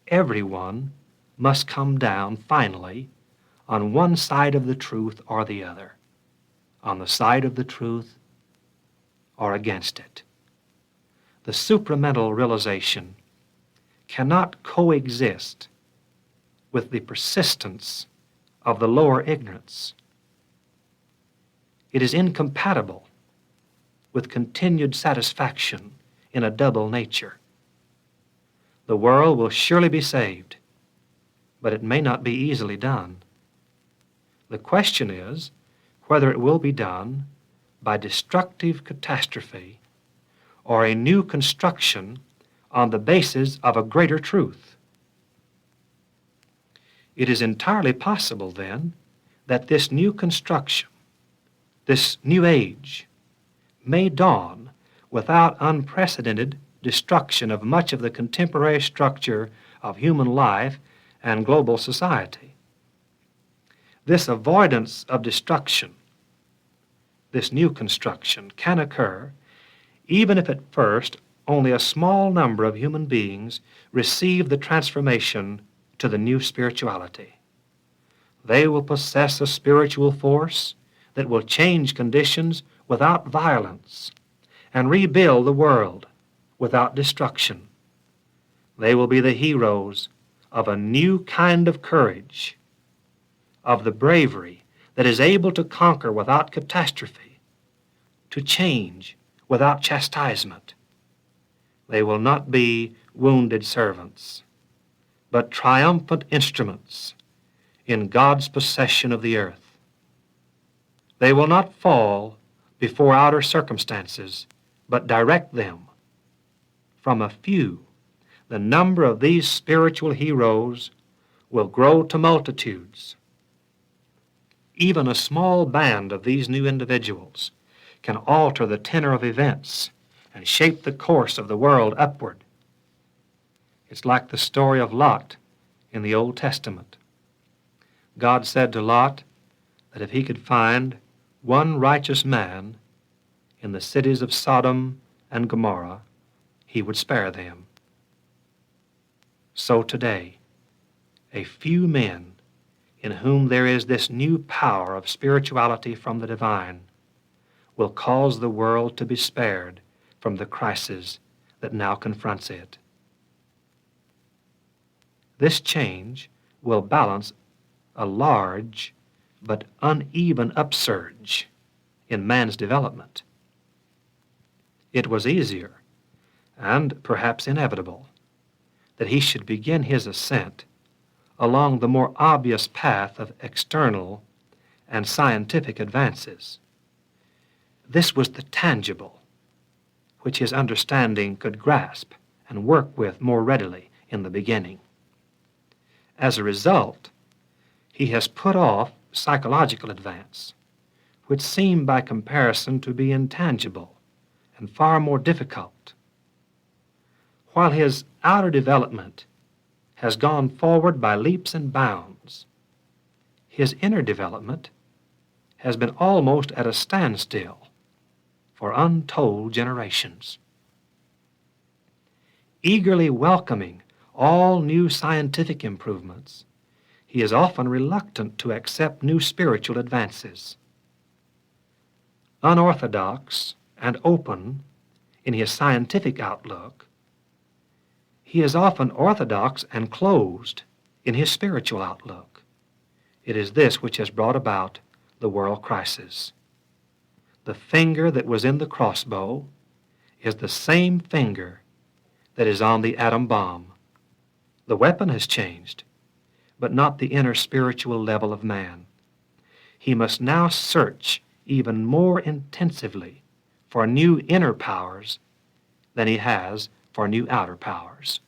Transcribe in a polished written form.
everyone must come down finally on one side of the truth or the other, on the side of the truth or against it. The supramental realization cannot coexist with the persistence of the lower ignorance. It is incompatible with continued satisfaction in a double nature. The world will surely be saved, but it may not be easily done. The question is whether it will be done by destructive catastrophe or a new construction on the basis of a greater truth. It is entirely possible, then, that this new construction, this new age, may dawn without unprecedented destruction of much of the contemporary structure of human life and global society. This avoidance of destruction, this new construction, can occur even if at first only a small number of human beings receive the transformation to the new spirituality. They will possess a spiritual force that will change conditions without violence and rebuild the world without destruction. They will be the heroes of a new kind of courage, of the bravery that is able to conquer without catastrophe, to change without chastisement. They will not be wounded servants, but triumphant instruments in God's possession of the earth. They will not fall before outer circumstances, but direct them. From a few, the number of these spiritual heroes will grow to multitudes. Even a small band of these new individuals can alter the tenor of events and shape the course of the world upward. It's like the story of Lot in the Old Testament. God said to Lot that if he could find one righteous man in the cities of Sodom and Gomorrah, he would spare them. So today, a few men in whom there is this new power of spirituality from the divine will cause the world to be spared from the crisis that now confronts it. This change will balance a large but uneven upsurge in man's development. It was easier, and perhaps inevitable, that he should begin his ascent along the more obvious path of external and scientific advances. This was the tangible, which his understanding could grasp and work with more readily in the beginning. As a result, he has put off psychological advance, which seemed by comparison to be intangible and far more difficult. While his outer development has gone forward by leaps and bounds, his inner development has been almost at a standstill for untold generations. Eagerly welcoming all new scientific improvements, he is often reluctant to accept new spiritual advances. Unorthodox and open in his scientific outlook, he is often orthodox and closed in his spiritual outlook. It is this which has brought about the world crisis. The finger that was in the crossbow is the same finger that is on the atom bomb. The weapon has changed, but not the inner spiritual level of man. He must now search even more intensively for new inner powers than he has for new outer powers.